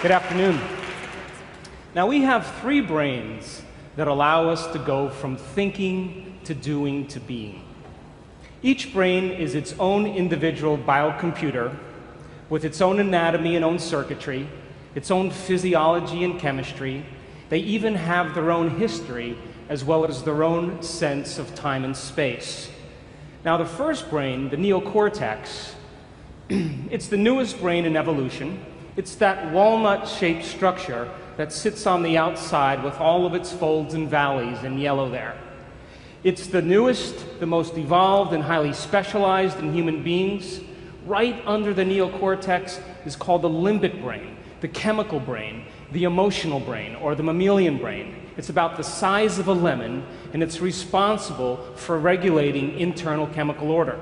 Good afternoon. Now, we have three brains that allow us to go from thinking to doing to being. Each brain is its own individual biocomputer with its own anatomy and own circuitry, its own physiology and chemistry. They even have their own history as well as their own sense of time and space. Now, the first brain, the neocortex, it's the newest brain in evolution. It's that walnut-shaped structure that sits on the outside with all of its folds and valleys in yellow there. It's the newest, the most evolved and highly specialized in human beings. Right under the neocortex is called the limbic brain, the chemical brain, the emotional brain, or the mammalian brain. It's about the size of a lemon, and it's responsible for regulating internal chemical order.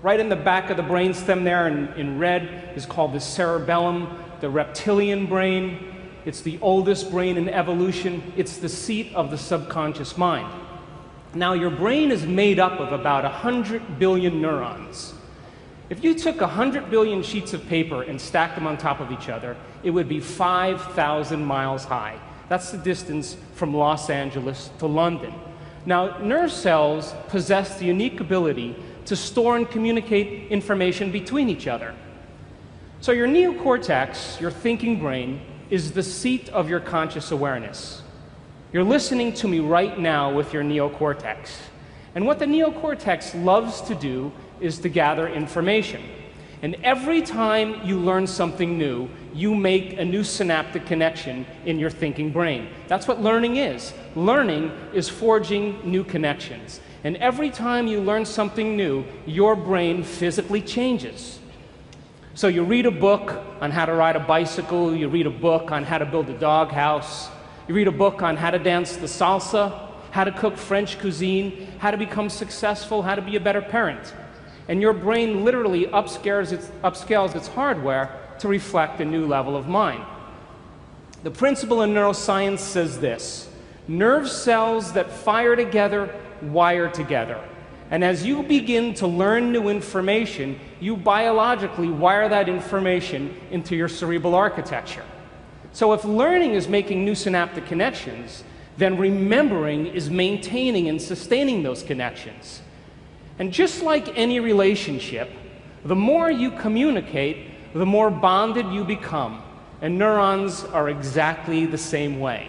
Right in the back of the brainstem there in red is called the cerebellum, the reptilian brain. It's the oldest brain in evolution. It's the seat of the subconscious mind. Now, your brain is made up of about 100 billion neurons. If you took 100 billion sheets of paper and stacked them on top of each other, it would be 5,000 miles high. That's the distance from Los Angeles to London. Now, nerve cells possess the unique ability to store and communicate information between each other. So your neocortex, your thinking brain, is the seat of your conscious awareness. You're listening to me right now with your neocortex. And what the neocortex loves to do is to gather information. And every time you learn something new, you make a new synaptic connection in your thinking brain. That's what learning is. Learning is forging new connections. And every time you learn something new, your brain physically changes. So you read a book on how to ride a bicycle, you read a book on how to build a doghouse, you read a book on how to dance the salsa, how to cook French cuisine, how to become successful, how to be a better parent. And your brain literally upscales its hardware to reflect a new level of mind. The principle in neuroscience says this: nerve cells that fire together wire together. And as you begin to learn new information, you biologically wire that information into your cerebral architecture. So if learning is making new synaptic connections, then remembering is maintaining and sustaining those connections. And just like any relationship, the more you communicate, the more bonded you become. And neurons are exactly the same way.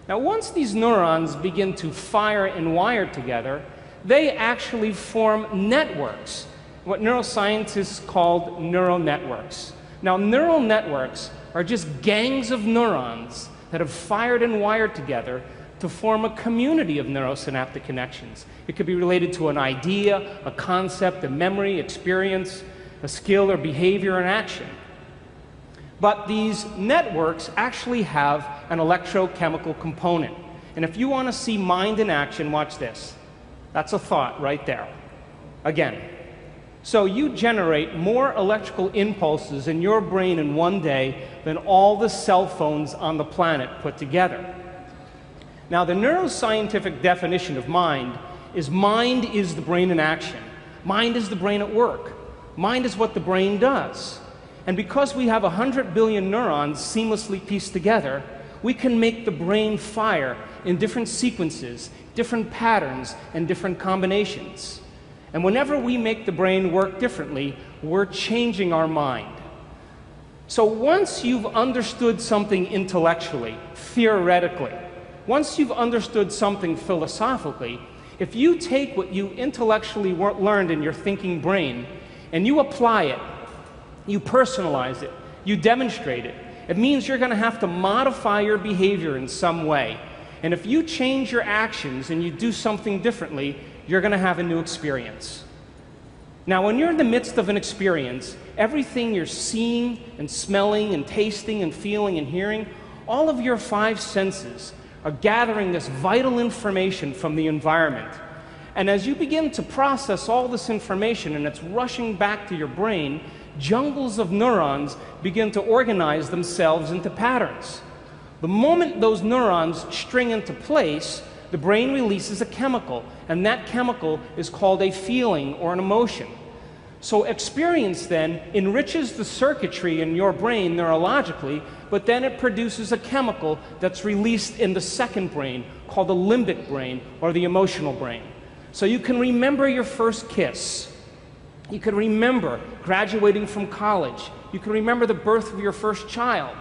Now, once these neurons begin to fire and wire together, they actually form networks, what neuroscientists call neural networks. Now, neural networks are just gangs of neurons that have fired and wired together to form a community of neurosynaptic connections. It could be related to an idea, a concept, a memory, experience, a skill or behavior and action. But these networks actually have an electrochemical component. And if you want to see mind in action, watch this. That's a thought right there. Again. So you generate more electrical impulses in your brain in one day than all the cell phones on the planet put together. Now, the neuroscientific definition of mind is the brain in action. Mind is the brain at work. Mind is what the brain does. And because we have 100 billion neurons seamlessly pieced together, we can make the brain fire in different sequences, different patterns, and different combinations. And whenever we make the brain work differently, we're changing our mind. So once you've understood something intellectually, theoretically, once you've understood something philosophically, if you take what you intellectually learned in your thinking brain and you apply it, you personalize it, you demonstrate it, it means you're going to have to modify your behavior in some way. And if you change your actions and you do something differently, you're going to have a new experience. Now, when you're in the midst of an experience, everything you're seeing and smelling and tasting and feeling and hearing, all of your five senses are gathering this vital information from the environment. And as you begin to process all this information and it's rushing back to your brain, jungles of neurons begin to organize themselves into patterns. The moment those neurons string into place, the brain releases a chemical, and that chemical is called a feeling or an emotion. So experience then enriches the circuitry in your brain neurologically, but then it produces a chemical that's released in the second brain called the limbic brain or the emotional brain. So you can remember your first kiss. You can remember graduating from college. You can remember the birth of your first child.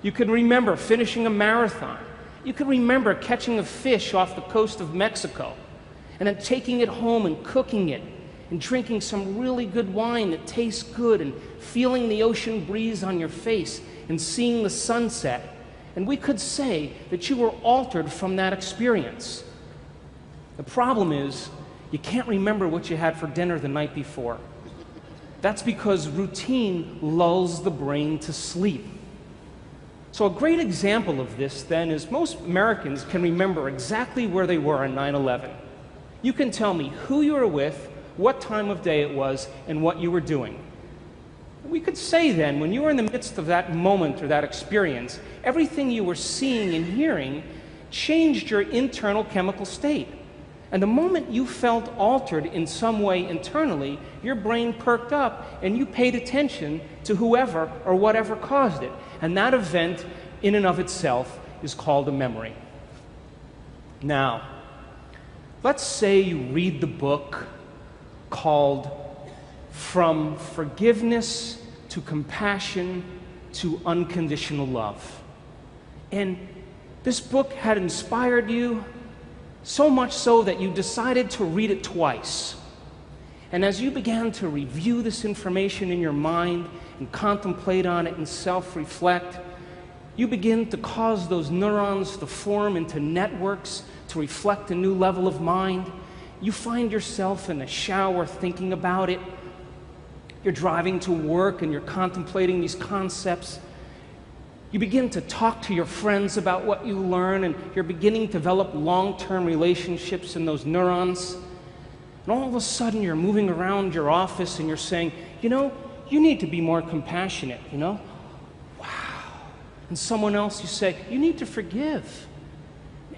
You can remember finishing a marathon. You can remember catching a fish off the coast of Mexico and then taking it home and cooking it and drinking some really good wine that tastes good and feeling the ocean breeze on your face and seeing the sunset. And we could say that you were altered from that experience. The problem is, you can't remember what you had for dinner the night before. That's because routine lulls the brain to sleep. So a great example of this then is most Americans can remember exactly where they were on 9/11. You can tell me who you were with, what time of day it was, and what you were doing. We could say then, when you were in the midst of that moment or that experience, everything you were seeing and hearing changed your internal chemical state. And the moment you felt altered in some way internally, your brain perked up and you paid attention to whoever or whatever caused it. And that event, in and of itself, is called a memory. Now, let's say you read the book called From Forgiveness to Compassion to Unconditional Love. And this book had inspired you, so much so that you decided to read it twice. And as you began to review this information in your mind and contemplate on it and self-reflect, you begin to cause those neurons to form into networks to reflect a new level of mind. You find yourself in the shower thinking about it. You're driving to work and you're contemplating these concepts. You begin to talk to your friends about what you learn, and you're beginning to develop long-term relationships in those neurons. And all of a sudden, you're moving around your office and you're saying, you know, you need to be more compassionate, you know? Wow. And someone else, you say, you need to forgive.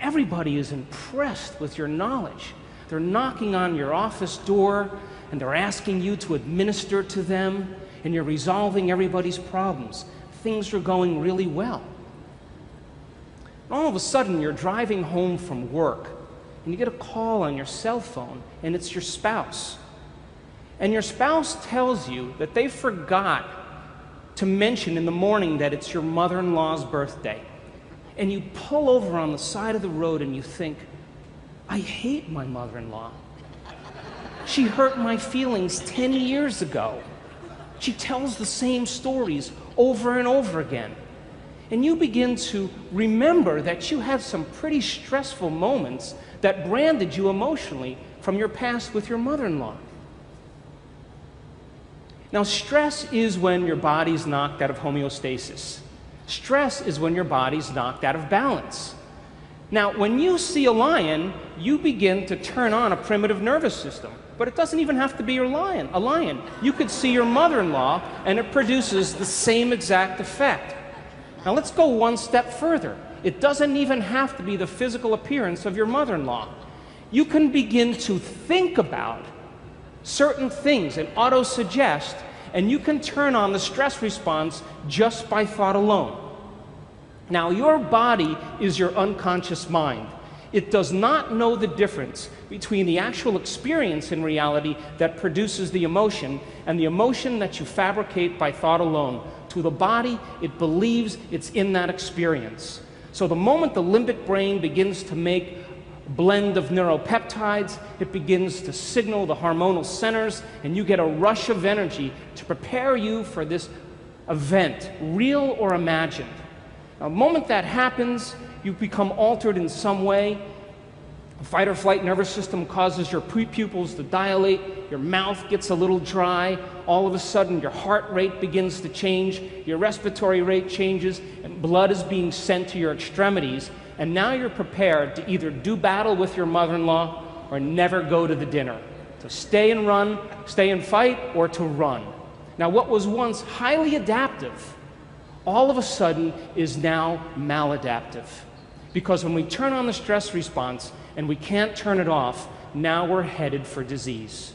Everybody is impressed with your knowledge. They're knocking on your office door and they're asking you to administer to them, and you're resolving everybody's problems. Things are going really well. And all of a sudden, you're driving home from work, and you get a call on your cell phone, and it's your spouse. And your spouse tells you that they forgot to mention in the morning that it's your mother-in-law's birthday. And you pull over on the side of the road and you think, I hate my mother-in-law. She hurt my feelings 10 years ago. She tells the same stories over and over again. And you begin to remember that you had some pretty stressful moments that branded you emotionally from your past with your mother-in-law. Now, stress is when your body's knocked out of homeostasis. Stress is when your body's knocked out of balance. Now, when you see a lion, you begin to turn on a primitive nervous system. But it doesn't even have to be a lion. You could see your mother-in-law, and it produces the same exact effect. Now, let's go one step further. It doesn't even have to be the physical appearance of your mother-in-law. You can begin to think about certain things and auto-suggest, and you can turn on the stress response just by thought alone. Now, your body is your unconscious mind. It does not know the difference between the actual experience in reality that produces the emotion and the emotion that you fabricate by thought alone. To the body, it believes it's in that experience. So the moment the limbic brain begins to make a blend of neuropeptides, it begins to signal the hormonal centers, and you get a rush of energy to prepare you for this event, real or imagined. Now, the moment that happens, you become altered in some way. The fight or flight nervous system causes your pupils to dilate, your mouth gets a little dry, all of a sudden your heart rate begins to change, your respiratory rate changes, and blood is being sent to your extremities, and now you're prepared to either do battle with your mother-in-law or never go to the dinner. To stay and run, stay and fight, or to run. Now, what was once highly adaptive, all of a sudden is now maladaptive. Because when we turn on the stress response and we can't turn it off, now we're headed for disease.